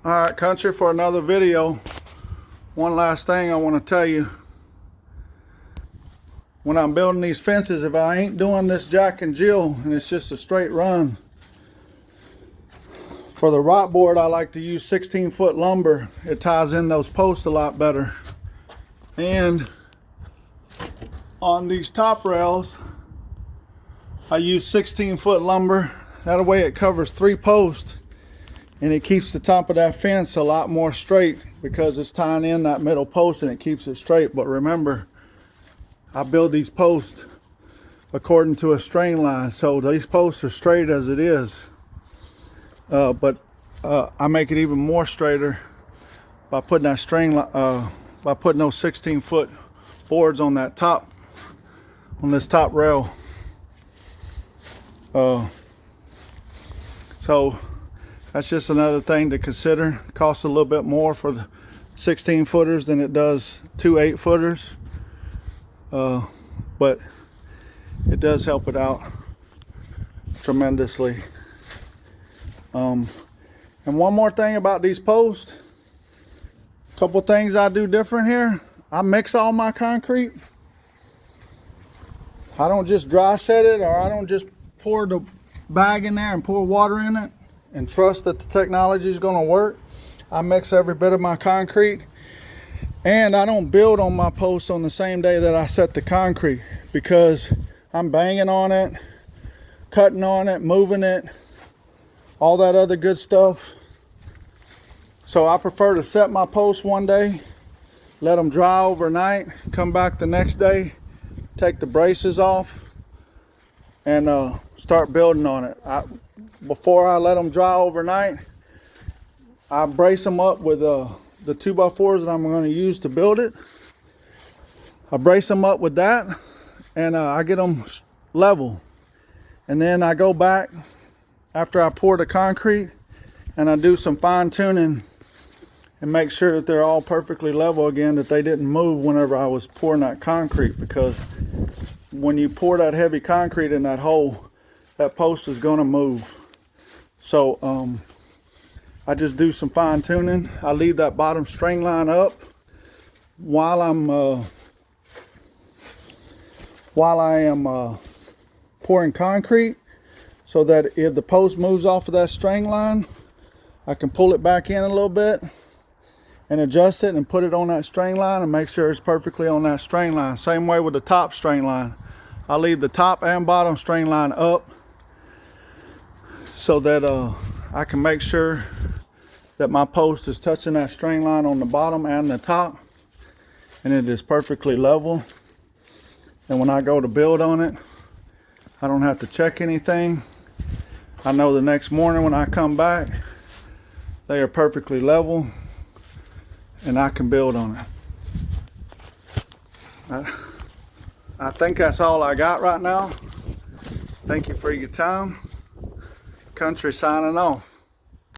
All right, country, for another video. One last thing I want to tell you. When I'm building these fences, if I ain't doing this Jack and Jill and it's just a straight run, for the rot board I like to use 16-foot lumber. It ties in those posts a lot better. And on these top rails I use 16-foot lumber. That way it covers 3 posts and it keeps the top of that fence a lot more straight because it's tying in that middle post and it keeps it straight. But remember, I build these posts according to a strain line, so these posts are straight as it is. But I make it even more straighter by putting that by putting those 16-foot boards on that top, on this top rail. So that's just another thing to consider. It costs a little bit more for the 16 footers than it does 2 8-footers. But it does help it out tremendously. And one more thing about these posts, a couple things I do different here. I mix all my concrete. I don't just dry set it, or I don't just pour the bag in there and pour water in it and trust that the technology is going to work. I mix every bit of my concrete, and I don't build on my posts on the same day that I set the concrete, because I'm banging on it, cutting on it, moving it, all that other good stuff. So I prefer to set my posts one day, let them dry overnight, come back the next day, take the braces off, and start building on it. Before I let them dry overnight, I brace them up with the 2x4s that I'm going to use to build it. I brace them up with that, and I get them level. And then I go back after I pour the concrete and I do some fine tuning and make sure that they're all perfectly level again, that they didn't move whenever I was pouring that concrete, because when you pour that heavy concrete in that hole, that post is going to move. So I just do some fine tuning. I leave that bottom string line up while I am pouring concrete, so that if the post moves off of that string line, I can pull it back in a little bit and adjust it and put it on that string line and make sure it's perfectly on that string line. Same way with the top string line. I leave the top and bottom string line up so that I can make sure that my post is touching that string line on the bottom and the top, and it is perfectly level. And when I go to build on it, I don't have to check anything. I know the next morning when I come back, they are perfectly level and I can build on it. I think that's all I got right now. Thank you for your time. Country signing off.